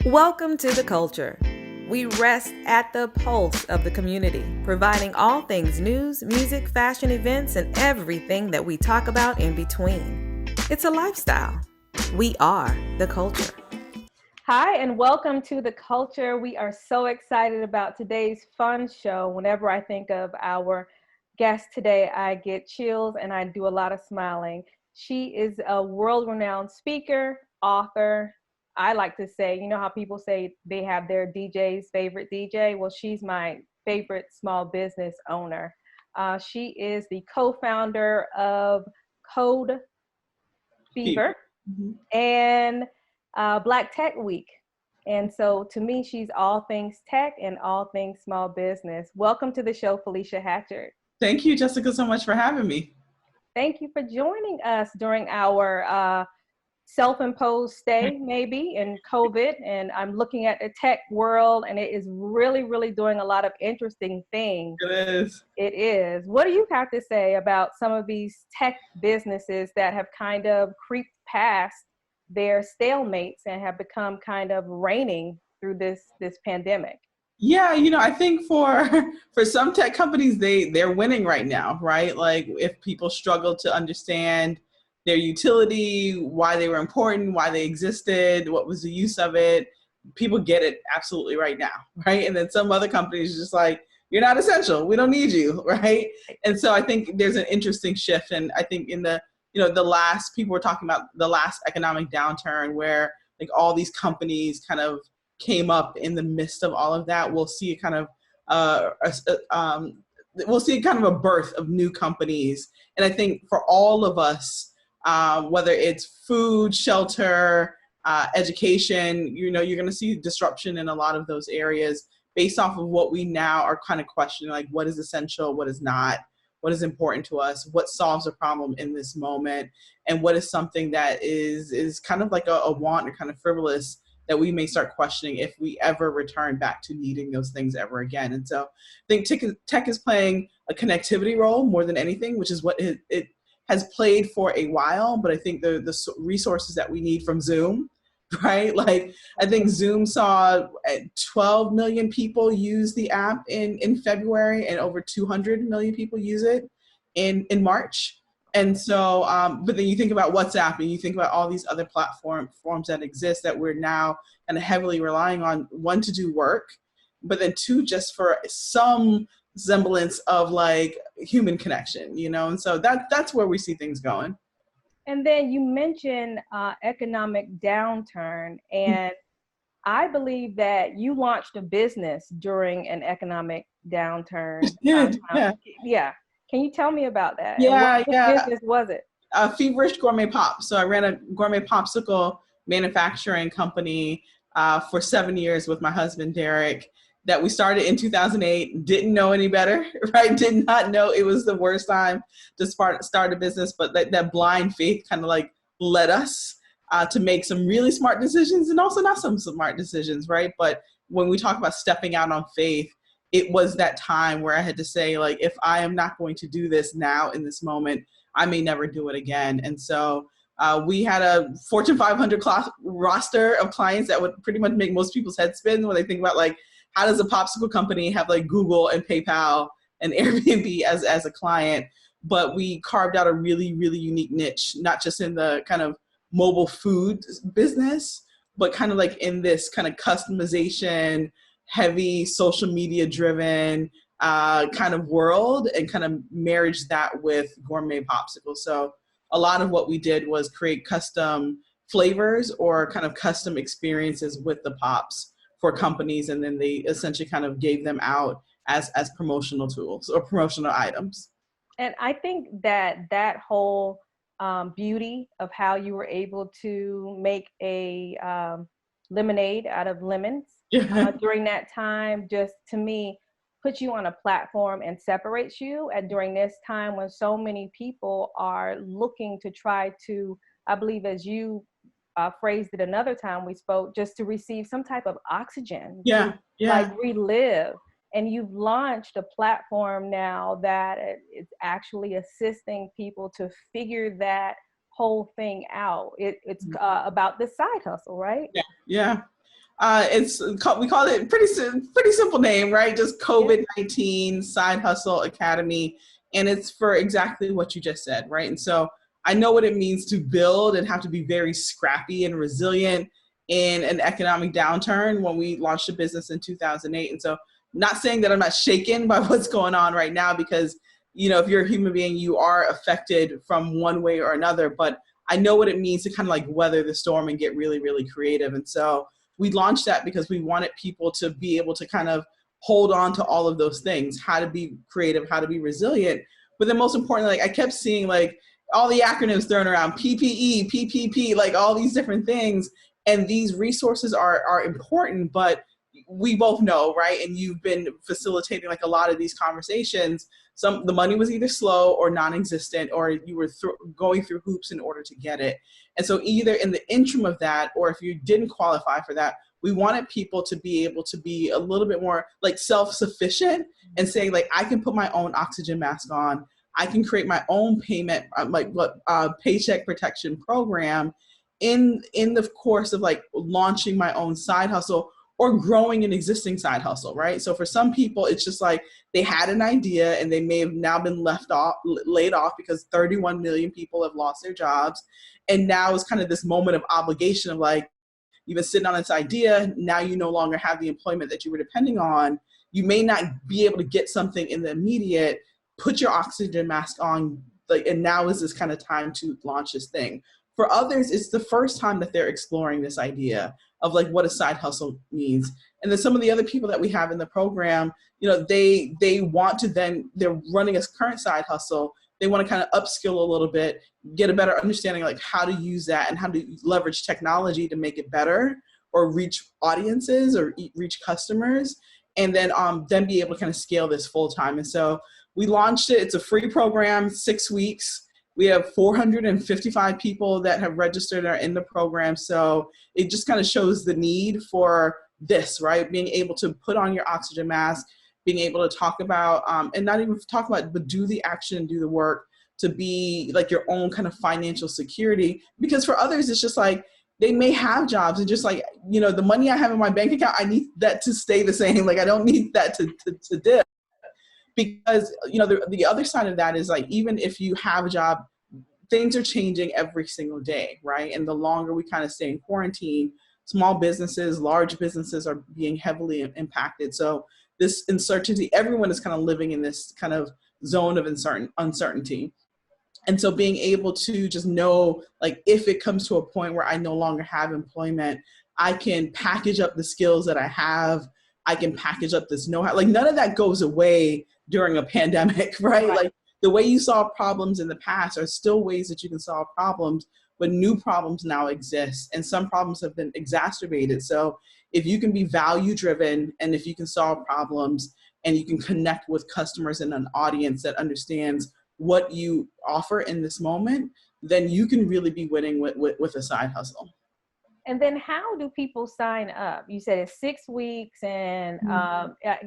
Welcome to The Culture. We rest at the pulse of the community, providing all things news, music, fashion, events, and everything that we talk about in between. It's a lifestyle. We are The Culture. Hi, and welcome to The Culture. We are so excited about today's fun show. Whenever I think of our guest today, I get chills and I do a lot of smiling. She is a world-renowned speaker, author. I like to say, you know how people say they have their DJ's favorite DJ? Well, she's my favorite small business owner. She is the co-founder of Code Fever and Black Tech Week. And so to me, she's all things tech and all things small business. Welcome to the show, Felecia Hatcher. Thank you, Jessica, so much for having me. Thank you for joining us during our self-imposed stay, maybe, in COVID. And I'm looking at the tech world, and it is really, really doing a lot of interesting things. It is. It is. What do you have to say about some of these tech businesses that have kind of creeped past their stalemates and have become kind of reigning through this pandemic? Yeah, I think for some tech companies, they're winning right now, right? Like if people struggle to understand their utility, why they were important, why they existed, what was the use of it, people get it absolutely right now, right? And then some other companies are just like, you're not essential, we don't need you, right? And so I think there's an interesting shift. And I think in the last, people were talking about the last economic downturn where like all these companies kind of came up in the midst of all of that. We'll see kind of a birth of new companies. And I think for all of us, whether it's food, shelter, education, you're going to see disruption in a lot of those areas based off of what we now are kind of questioning, like what is essential, what is not, what is important to us, what solves a problem in this moment, and what is something that is kind of like a want or kind of frivolous that we may start questioning if we ever return back to needing those things ever again. And so I think tech is playing a connectivity role more than anything, which is what it has played for a while. But I think the resources that we need from Zoom, right? Like I think Zoom saw 12 million people use the app in February and over 200 million people use it in March. And so, but then you think about WhatsApp and you think about all these other platforms that exist that we're now kind of heavily relying on, one, to do work, but then two, just for some semblance of like human connection, and so that's where we see things going. And then you mentioned economic downturn, and I believe that you launched a business during an economic downturn. Yeah. Can you tell me about that? Yeah, what business was it? Feverish Gourmet Pop. So I ran a gourmet popsicle manufacturing company for 7 years with my husband, Derek, that we started in 2008, didn't know any better, right? Did not know it was the worst time to start a business, but that blind faith kind of like led us to make some really smart decisions and also not some smart decisions, right? But when we talk about stepping out on faith, it was that time where I had to say, like, if I am not going to do this now in this moment, I may never do it again. And so we had a Fortune 500 roster of clients that would pretty much make most people's heads spin when they think about, like, how does a popsicle company have like Google and PayPal and Airbnb as a client? But we carved out a really, really unique niche, not just in the kind of mobile food business, but kind of like in this kind of customization, heavy social media driven kind of world, and kind of marriage that with gourmet popsicles. So a lot of what we did was create custom flavors or kind of custom experiences with the pops for companies, and then they essentially kind of gave them out as promotional tools or promotional items. And I think that whole beauty of how you were able to make a lemonade out of lemons during that time, just to me, puts you on a platform and separates you. And during this time when so many people are looking to try to, I believe as you phrased it another time we spoke, just to receive some type of oxygen, like relive. And you've launched a platform now that it's actually assisting people to figure that whole thing out. It's about the side hustle, right? Yeah. We call it pretty simple name, right? Just COVID-19 Side Hustle Academy, and it's for exactly what you just said, right? And so I know what it means to build and have to be very scrappy and resilient in an economic downturn when we launched a business in 2008. And so, not saying that I'm not shaken by what's going on right now, because if you're a human being, you are affected from one way or another. But I know what it means to kind of like weather the storm and get really, really creative. And so we launched that because we wanted people to be able to kind of hold on to all of those things, how to be creative, how to be resilient. But then most importantly, like I kept seeing like all the acronyms thrown around, PPE, PPP, like all these different things. And these resources are important, but we both know, right? And you've been facilitating like a lot of these conversations. The money was either slow or non-existent, or you were going through hoops in order to get it. And so either in the interim of that, or if you didn't qualify for that, we wanted people to be able to be a little bit more like self-sufficient and say like, I can put my own oxygen mask on. I can create my own payment, paycheck protection program in the course of like launching my own side hustle or growing an existing side hustle, right? So for some people, it's just like they had an idea and they may have now been laid off because 31 million people have lost their jobs. And now it's kind of this moment of obligation of like, you've been sitting on this idea, now you no longer have the employment that you were depending on. You may not be able to get something in the immediate, put your oxygen mask on, like, and now is this kind of time to launch this thing. For others, it's the first time that they're exploring this idea of like what a side hustle means. And then some of the other people that we have in the program, they want to they're running a current side hustle. They want to kind of upskill a little bit, get a better understanding like how to use that and how to leverage technology to make it better or reach audiences or reach customers, and then be able to kind of scale this full time. And so we launched it. It's a free program, 6 weeks. We have 455 people that have registered and are in the program. So it just kind of shows the need for this, right? Being able to put on your oxygen mask, being able to talk about, and not even talk about, but do the action, do the work to be like your own kind of financial security. Because for others, it's just like, they may have jobs and just like, the money I have in my bank account, I need that to stay the same. Like, I don't need that to dip. Because, the other side of that is like, even if you have a job, things are changing every single day, right? And the longer we kind of stay in quarantine, small businesses, large businesses are being heavily impacted. So this uncertainty, everyone is kind of living in this kind of zone of uncertainty. And so being able to just know, like, if it comes to a point where I no longer have employment, I can package up the skills that I have. I can package up this know-how. Like, none of that goes away during a pandemic, right? Like, the way you solve problems in the past are still ways that you can solve problems, but new problems now exist, and some problems have been exacerbated. So if you can be value-driven, and if you can solve problems, and you can connect with customers and an audience that understands what you offer in this moment, then you can really be winning with a side hustle. And then how do people sign up? You said it's 6 weeks, and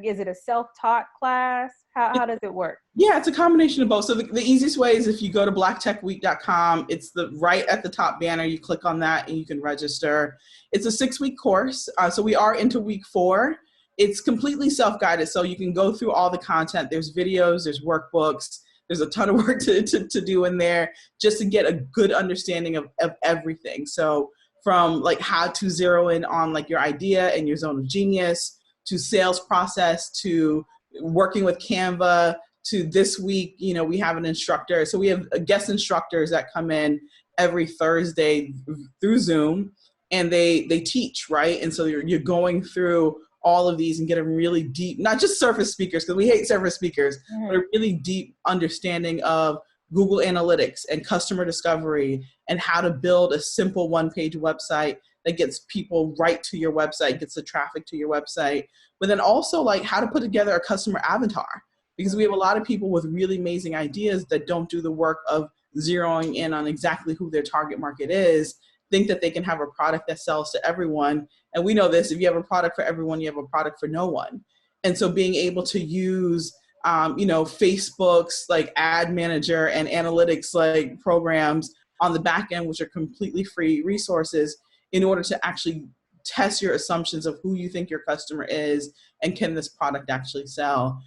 is it a self-taught class? How does it work? Yeah, it's a combination of both. So the easiest way is if you go to blacktechweek.com, it's right at the top banner. You click on that and you can register. It's a 6-week course. So we are into week 4. It's completely self-guided. So you can go through all the content. There's videos, there's workbooks. There's a ton of work to do in there just to get a good understanding of everything. So from like how to zero in on like your idea and your zone of genius, to sales process, to working with Canva, to this week, we have an instructor. So we have guest instructors that come in every Thursday through Zoom, and they teach, right? And so you're going through all of these and get a really deep, not just surface speakers, because we hate surface speakers, but a really deep understanding of Google Analytics and customer discovery and how to build a simple one-page website that gets people right to your website, gets the traffic to your website, but then also like how to put together a customer avatar, because we have a lot of people with really amazing ideas that don't do the work of zeroing in on exactly who their target market is, think that they can have a product that sells to everyone. And we know this, if you have a product for everyone, you have a product for no one. And so being able to use Facebook's like ad manager and analytics like programs on the back end, which are completely free resources, in order to actually test your assumptions of who you think your customer is and can this product actually sell.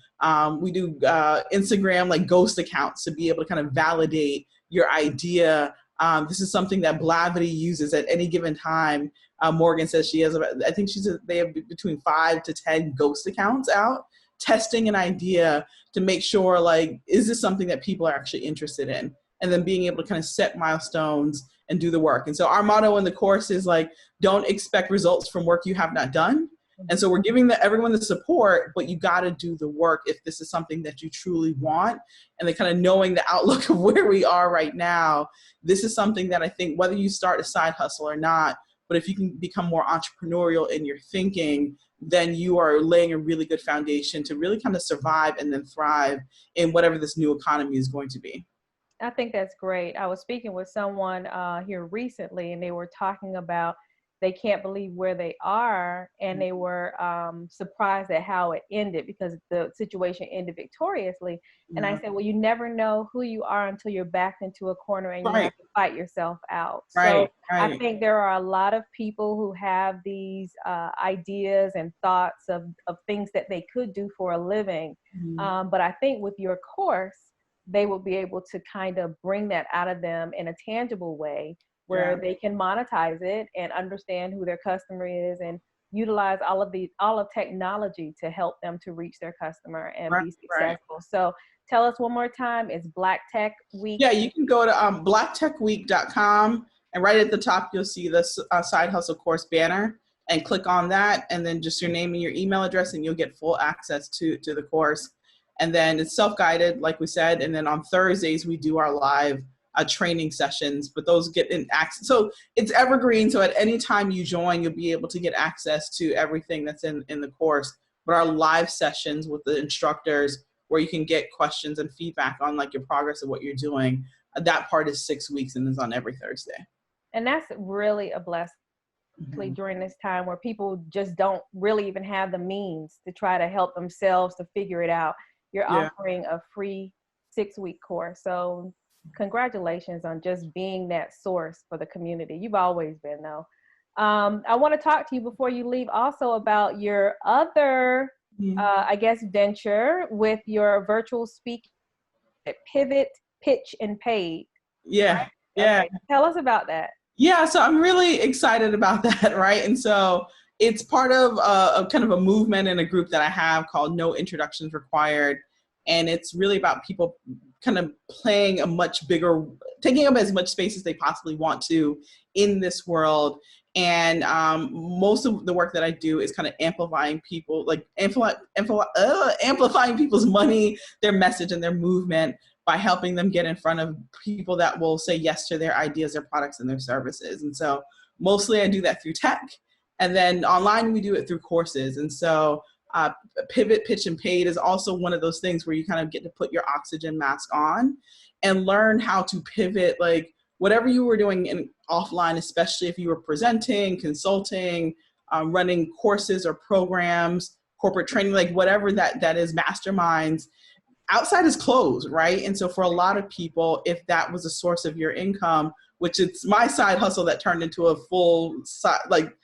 We do Instagram like ghost accounts to be able to kind of validate your idea. This is something that Blavity uses at any given time. Morgan says she has about, I think they have between 5 to 10 ghost accounts out, testing an idea to make sure, like, is this something that people are actually interested in? And then being able to kind of set milestones and do the work. And so our motto in the course is like, don't expect results from work you have not done. And so we're giving everyone the support, but you got to do the work if this is something that you truly want. And then kind of knowing the outlook of where we are right now, this is something that I think whether you start a side hustle or not, but if you can become more entrepreneurial in your thinking, then you are laying a really good foundation to really kind of survive and then thrive in whatever this new economy is going to be. I think that's great. I was speaking with someone here recently, and they were talking about they can't believe where they are, and they were surprised at how it ended because the situation ended victoriously. And I said, well, you never know who you are until you're backed into a corner and you have to fight yourself out. So I think there are a lot of people who have these ideas and thoughts of things that they could do for a living. But I think with your course, they will be able to kind of bring that out of them in a tangible way where they can monetize it and understand who their customer is and utilize all of technology to help them to reach their customer and be successful. So tell us one more time, it's Black Tech Week. Yeah, you can go to blacktechweek.com, and right at the top, you'll see the Side Hustle course banner, and click on that, and then just your name and your email address, and you'll get full access to the course. And then it's self-guided, like we said, and then on Thursdays, we do our live training sessions, but those get in access. So it's evergreen. So at any time you join, you'll be able to get access to everything that's in the course. But our live sessions with the instructors where you can get questions and feedback on like your progress of what you're doing, that part is 6 weeks and is on every Thursday. And that's really a blessing during this time where people just don't really even have the means to try to help themselves to figure it out. You're offering a free 6-week course. So congratulations on just being that source for the community. You've always been, though. I want to talk to you before you leave also about your other, I guess, venture with your virtual speaking at Pivot, Pitch, and Paid. Yeah. Right? Yeah. Okay. Tell us about that. Yeah. So I'm really excited about that. Right. And so it's part of a kind of a movement and a group that I have called No Introductions Required. And it's really about people kind of playing a much bigger, taking up as much space as they possibly want to in this world. And most of the work that I do is kind of amplifying people, like amplifying people's money, their message, and their movement by helping them get in front of people that will say yes to their ideas, their products, and their services. And so mostly I do that through tech. And then online, we do it through courses. And so Pivot, Pitch, and Paid is also one of those things where you kind of get to put your oxygen mask on and learn how to pivot, like whatever you were doing in offline, especially if you were presenting, consulting, running courses or programs, corporate training, like whatever that is, masterminds. Outside is closed, right? And so for a lot of people, if that was a source of your income, which it's my side hustle that turned into a full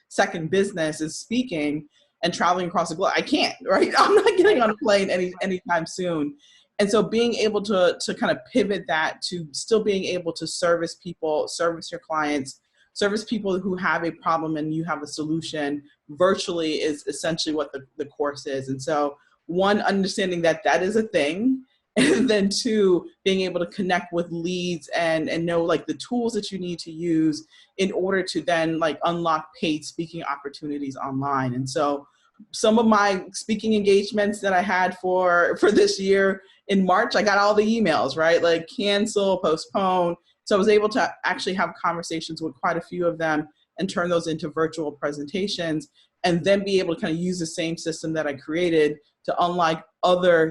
second business, is speaking and traveling across the globe. I can't, right? I'm not getting on a plane anytime soon. And so being able to kind of pivot that to still being able to service people, service your clients, service people who have a problem and you have a solution virtually is essentially what the course is. And so one, understanding that is a thing. And then two, being able to connect with leads and know like the tools that you need to use in order to then like unlock paid speaking opportunities online. And so some of my speaking engagements that I had for this year in March, I got all the emails, right? Like cancel, postpone. So I was able to actually have conversations with quite a few of them and turn those into virtual presentations, and then be able to kind of use the same system that I created to unlock other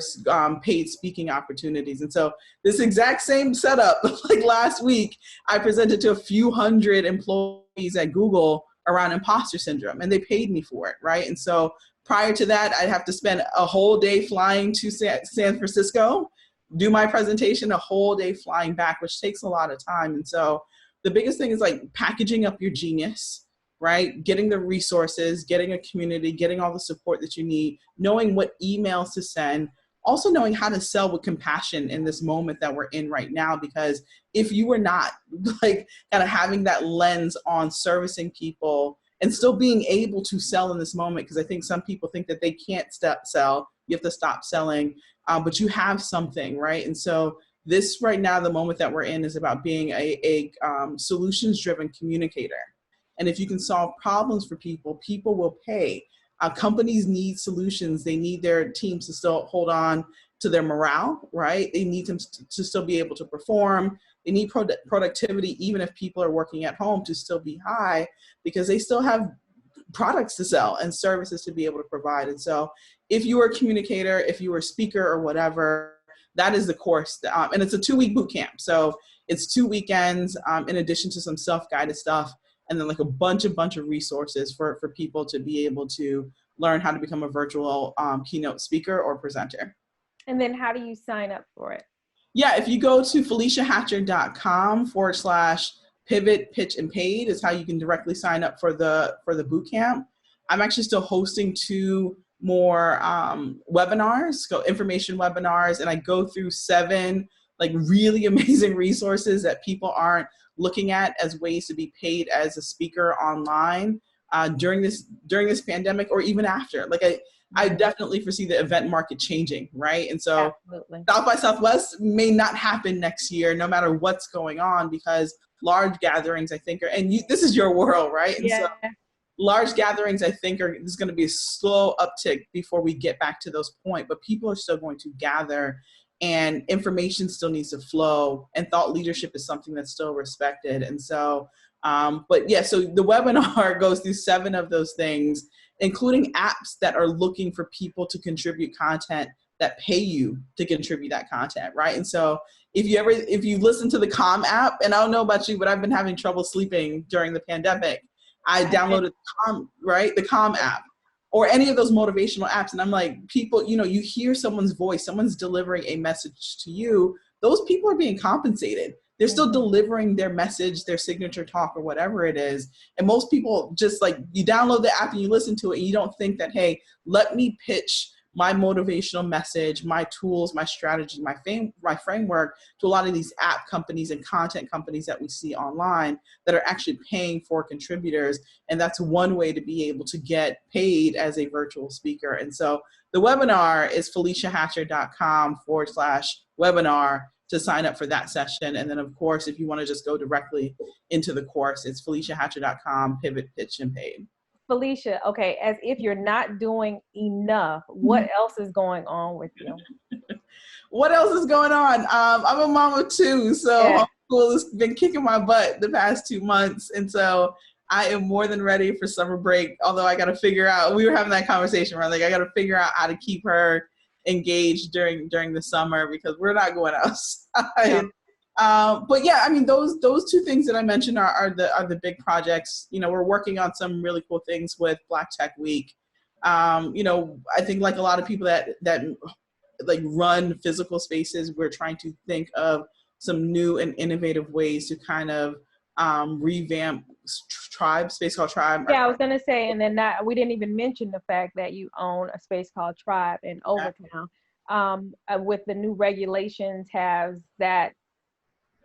paid speaking opportunities. And so this exact same setup, like last week, I presented to a few hundred employees at Google around imposter syndrome, and they paid me for it, right? And so prior to that, I'd have to spend a whole day flying to San Francisco, do my presentation, a whole day flying back, which takes a lot of time. And so the biggest thing is like packaging up your genius right? Getting the resources, getting a community, getting all the support that you need, knowing what emails to send, also knowing how to sell with compassion in this moment that we're in right now. Because if you were not like kind of having that lens on servicing people and still being able to sell in this moment, because I think some people think that they can't sell, you have to stop selling, but you have something, right? And so this right now, the moment that we're in is about being a solutions-driven communicator. And if you can solve problems for people, people will pay. Companies need solutions. They need their teams to still hold on to their morale, right? They need them to still be able to perform. They need productivity, even if people are working at home, to still be high, because they still have products to sell and services to be able to provide. And so if you are a communicator, if you are a speaker or whatever, that is the course. And it's a 2-week boot camp. So it's 2 weekends in addition to some self-guided stuff, and then like a bunch of resources for people to be able to learn how to become a virtual keynote speaker or presenter. And then how do you sign up for it? Yeah, if you go to FeliciaHatcher.com/pivot, pitch, and paid is how you can directly sign up for the boot camp. I'm actually still hosting 2 more webinars, information webinars, and I go through 7 like really amazing resources that people aren't looking at as ways to be paid as a speaker online during this pandemic, or even after. Like I definitely foresee the event market changing, right? And so absolutely. South by Southwest may not happen next year, no matter what's going on, because large gatherings, I think, this is your world, right? And yeah. So large gatherings, I think, there's going to be a slow uptick before we get back to those points, but people are still going to gather, and information still needs to flow, and thought leadership is something that's still respected. And so, but yeah, so the webinar goes through 7 of those things, including apps that are looking for people to contribute content that pay you to contribute that content, right? And so if you listen to the Calm app, and I don't know about you, but I've been having trouble sleeping during the pandemic. I downloaded the Calm app, or any of those motivational apps. And I'm like, people, you hear someone's voice, someone's delivering a message to you. Those people are being compensated. They're still delivering their message, their signature talk, or whatever it is. And most people just like, you download the app and you listen to it, and you don't think that, hey, let me pitch my motivational message, my tools, my strategy, my framework to a lot of these app companies and content companies that we see online that are actually paying for contributors. And that's one way to be able to get paid as a virtual speaker. And so the webinar is FeliciaHatcher.com/webinar to sign up for that session. And then of course, if you want to just go directly into the course, it's FeliciaHatcher.com, pivot, pitch, and paid. Felecia, okay, as if you're not doing enough, what else is going on with you? What else is going on? I'm a mom of 2, so homeschool has been kicking my butt the past 2 months. And so I am more than ready for summer break, although I got to figure out, we were having that conversation, right? Like I got to figure out how to keep her engaged during the summer, because we're not going outside. Yeah. But yeah, I mean, those 2 things that I mentioned are the big projects. We're working on some really cool things with Black Tech Week. I think like a lot of people that like run physical spaces, we're trying to think of some new and innovative ways to kind of revamp Tribe, space called Tribe. Yeah, I was gonna say, and then we didn't even mention the fact that you own a space called Tribe in Overtown. With the new regulations, has that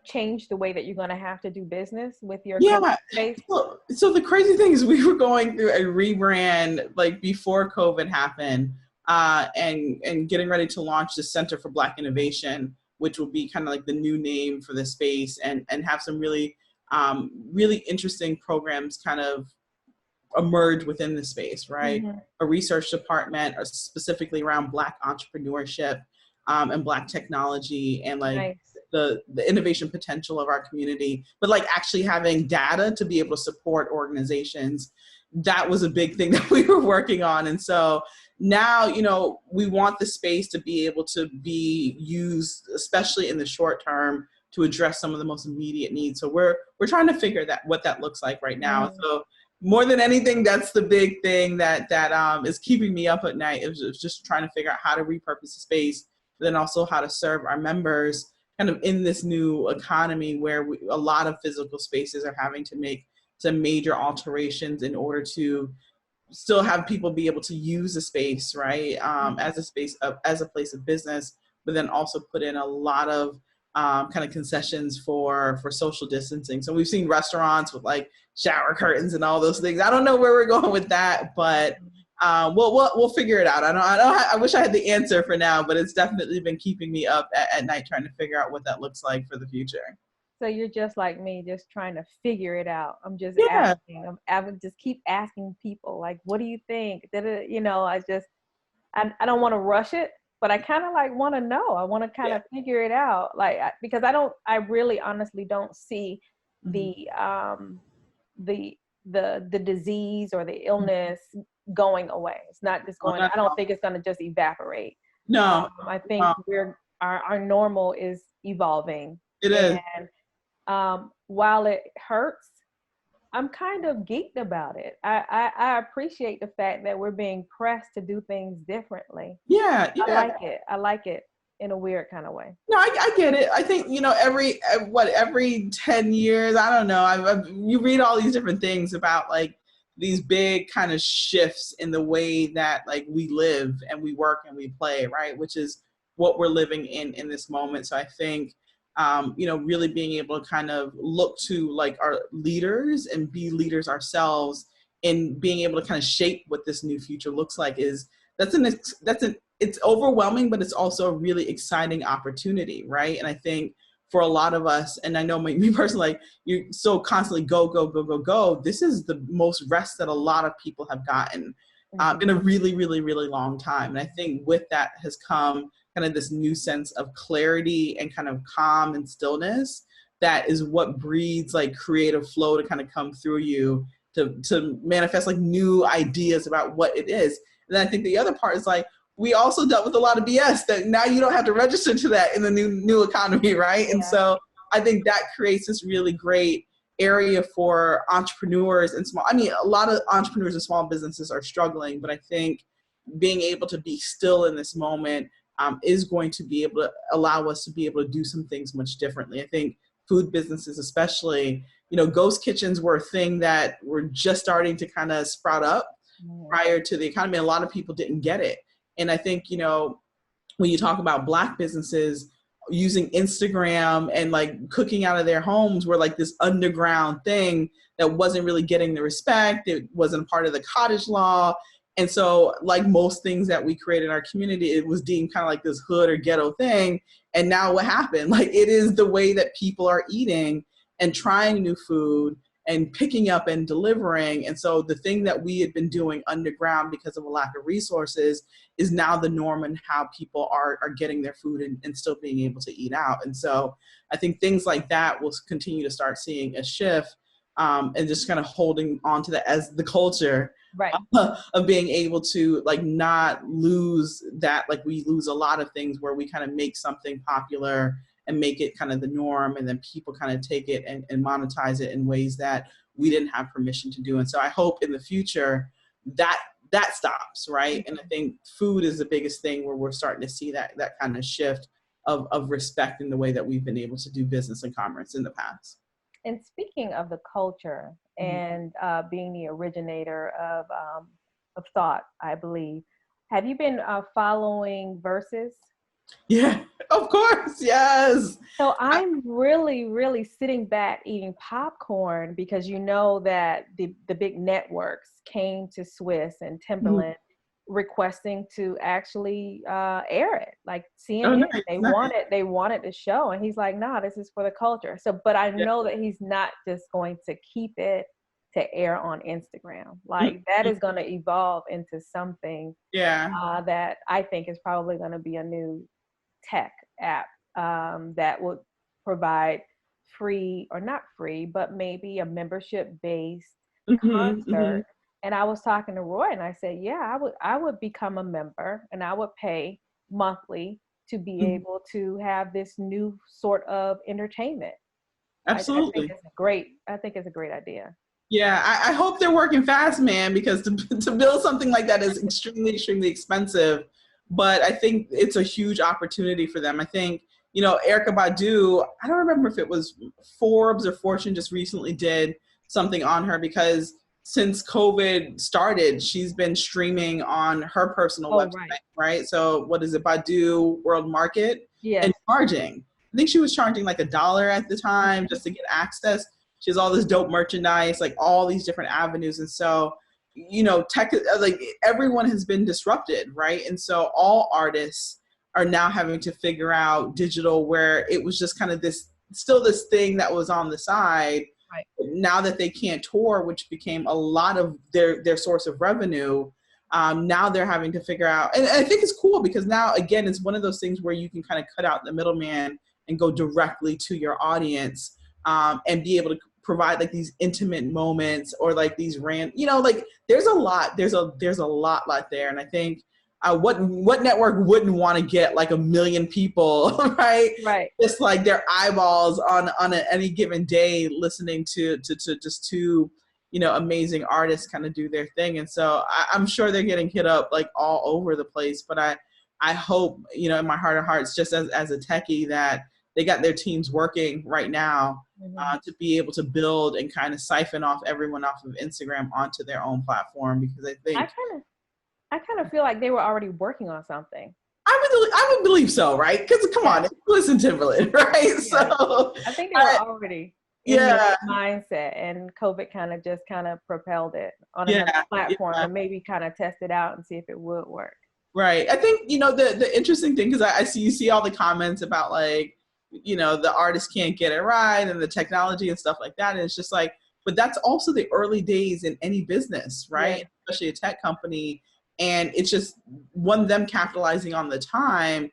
change the way that you're going to have to do business with your space? So the crazy thing is, we were going through a rebrand like before COVID happened, and getting ready to launch the Center for Black Innovation, which will be kind of like the new name for the space, and have some really interesting programs kind of emerge within the space, right? A research department specifically around Black entrepreneurship and Black technology, and like the innovation potential of our community, but like actually having data to be able to support organizations. That was a big thing that we were working on. And so now, we want the space to be able to be used, especially in the short term, to address some of the most immediate needs. So we're trying to figure what that looks like right now. So more than anything, that's the big thing that is keeping me up at night, is just trying to figure out how to repurpose the space, but then also how to serve our members kind of in this new economy where a lot of physical spaces are having to make some major alterations in order to still have people be able to use the space, right, as a space of, as a place of business, but then also put in a lot of kind of concessions for social distancing. So we've seen restaurants with like shower curtains and all those things. I don't know where we're going with that, but we'll figure it out. I wish I had the answer for now, but it's definitely been keeping me up at night trying to figure out what that looks like for the future. So you're just like me, just trying to figure it out. I'm just Yeah. asking. I would just keep asking people, like, what do you think? You know, I don't want to rush it, but I kind of like want to know. I want to kind of figure it out, like, because I really honestly don't see the disease or the illness going away. It's not just going. I don't think it's going to just evaporate. No, I think our normal is evolving. It is. And while it hurts, I'm kind of geeked about it. I appreciate the fact that we're being pressed to do things differently. Yeah. I like it in a weird kind of way. No, I get it. I think, you know, every 10 years, I don't know, you read all these different things about like these big kind of shifts in the way that like we live and we work and we play, right? Which is what we're living in this moment. So I think, you know, really being able to kind of look to like our leaders and be leaders ourselves in being able to kind of shape what this new future looks like it's overwhelming, but it's also a really exciting opportunity, right? And I think for a lot of us, and I know me personally, like, you so constantly go. This is the most rest that a lot of people have gotten in a really, really, really long time. And I think with that has come kind of this new sense of clarity and kind of calm and stillness that is what breeds like creative flow to kind of come through you to manifest like new ideas about what it is. And then I think the other part is like, we also dealt with a lot of BS that now you don't have to register to that in the new economy, right? Yeah. And so I think that creates this really great area for entrepreneurs and a lot of entrepreneurs and small businesses are struggling, but I think being able to be still in this moment is going to be able to allow us to be able to do some things much differently. I think food businesses especially, you know, ghost kitchens were a thing that were just starting to kind of sprout up prior to the economy. A lot of people didn't get it. And I think, you know, when you talk about Black businesses using Instagram and like cooking out of their homes were like this underground thing that wasn't really getting the respect. It wasn't part of the cottage law. And so like most things that we create in our community, it was deemed kind of like this hood or ghetto thing. And now what happened? Like it is the way that people are eating and trying new food and picking up and delivering. And so the thing that we had been doing underground because of a lack of resources is now the norm in how people are getting their food and still being able to eat out. And so I think things like that will continue to start seeing a shift and just kind of holding on to that as the culture, right, of being able to like not lose that. Like we lose a lot of things where we kind of make something popular and make it kind of the norm, and then people kind of take it and monetize it in ways that we didn't have permission to do. And so I hope in the future that stops, right? And I think food is the biggest thing where we're starting to see that kind of shift of respect in the way that we've been able to do business and commerce in the past. And speaking of the culture and being the originator of thought, I believe, have you been following Versus? Yeah, of course, yes. So I'm really, really sitting back eating popcorn because you know that the big networks came to Swiss and Timberland requesting to actually air it. Like CNN, they wanted the show, and he's like, "Nah, this is for the culture." So, but I know that he's not just going to keep it to air on Instagram. Like that is going to evolve into something that I think is probably going to be a new tech app that would provide free or not free, but maybe a membership-based concert. And I was talking to Roy and I said, yeah, I would become a member and I would pay monthly to be able to have this new sort of entertainment. Absolutely. I think it's a great idea. Yeah, I hope they're working fast, man, because to build something like that is extremely, extremely expensive. But I think it's a huge opportunity for them. I think, you know, Erykah Badu, I don't remember if it was Forbes or Fortune just recently did something on her because since COVID started, she's been streaming on her personal website, right? So what is it, Baidu World Market? Yes. And charging. I think she was charging like $1 at the time just to get access. She has all this dope merchandise, like all these different avenues. And so, tech, like everyone has been disrupted, right? And so all artists are now having to figure out digital, where it was just kind of this thing that was on the side. Right. Now that they can't tour, which became a lot of their source of revenue, now they're having to figure out, and I think it's cool because now, again, it's one of those things where you can kind of cut out the middleman and go directly to your audience, and be able to provide like these intimate moments or like these like there's a lot there. And I think what network wouldn't want to get like 1 million people, right? Right. Just like their eyeballs on any given day listening to just two, amazing artists kind of do their thing. And so I'm sure they're getting hit up like all over the place, but I hope, in my heart of hearts, just as a techie, that they got their teams working right now to be able to build and kind of siphon off everyone off of Instagram onto their own platform, because I think I kind of feel like they were already working on something. I would believe so, right? Because come on, listen, Timberland, right? Yeah. So I think they were already in that mindset, and COVID kind of propelled it on another platform and maybe kind of test it out and see if it would work. Right. I think, the interesting thing, because you see all the comments about like, the artist can't get it right and the technology and stuff like that. And it's just like, but that's also the early days in any business, right? Yeah. Especially a tech company. And it's just them capitalizing on the time.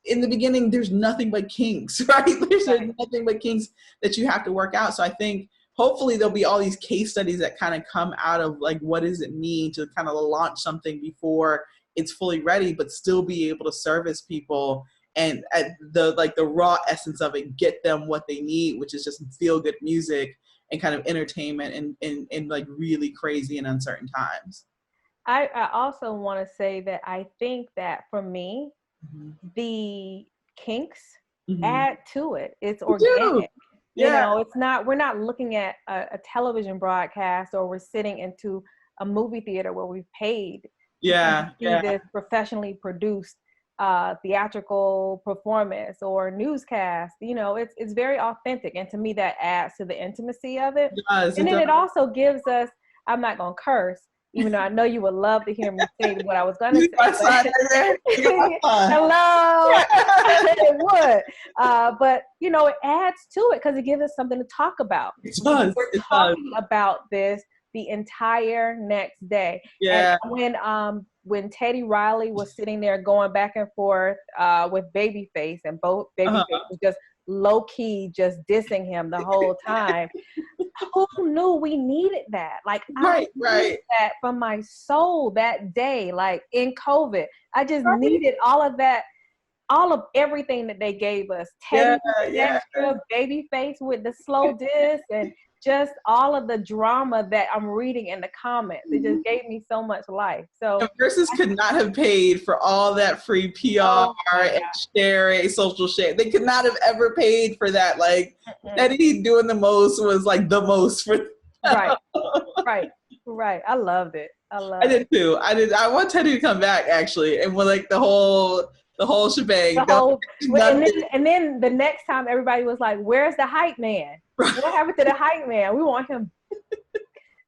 In the beginning, there's nothing but kinks, right? There's nothing but kinks that you have to work out. So I think hopefully there'll be all these case studies that kind of come out of like, what does it mean to kind of launch something before it's fully ready, but still be able to service people and at the raw essence of it, get them what they need, which is just feel good music and kind of entertainment in like really crazy and uncertain times. I also want to say that I think that for me, the kinks add to it. It's organic. Yeah. We're not looking at a television broadcast, or we're sitting into a movie theater where we've paid to see this professionally produced theatrical performance or newscast. It's very authentic, and to me that adds to the intimacy of it. It also gives us, I'm not gonna curse, even though I know you would love to hear me say what I was gonna say. Hello. It would, but it adds to it because it gives us something to talk about. We're talking about this the entire next day. Yeah. And when Teddy Riley was sitting there going back and forth with Babyface, and both Babyface was just low key just dissing him the whole time. Who knew we needed that? Like, I needed that from my soul that day, like in COVID. I just needed all of that, all of everything that they gave us. Teddy extra, Babyface with the slow diss, and just all of the drama that I'm reading in the comments. It just gave me so much life. So Versus could not have paid for all that free PR and sharing, social share. They could not have ever paid for that. Like Eddie doing the most was like the most for right. I loved it. I did too. I want Teddy to come back actually, and with like the whole shebang. And then the next time everybody was like, "Where's the hype man? What happened to the hype man? We want him."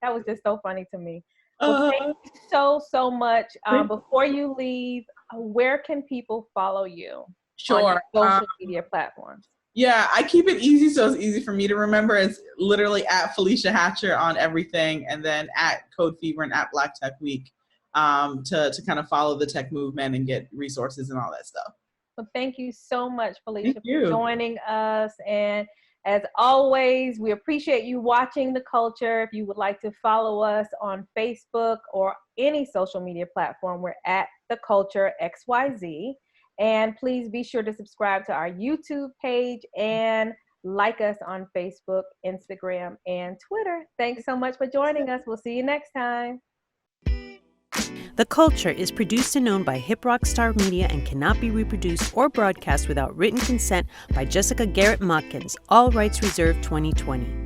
That was just so funny to me. Well, thank you so much. Before you leave, where can people follow you? Sure. On your social media platforms. Yeah, I keep it easy, so it's easy for me to remember. It's literally at Felecia Hatcher on everything, and then at Code Fever and at Black Tech Week, to kind of follow the tech movement and get resources and all that stuff. Well, thank you so much, Felecia, for joining us. And as always, we appreciate you watching The Culture. If you would like to follow us on Facebook or any social media platform, we're at The Culture XYZ. And please be sure to subscribe to our YouTube page and like us on Facebook, Instagram, and Twitter. Thanks so much for joining us. We'll see you next time. The Culture is produced and owned by Hip Rock Star Media and cannot be reproduced or broadcast without written consent by Jessica Garrett Modkins. All rights reserved 2020.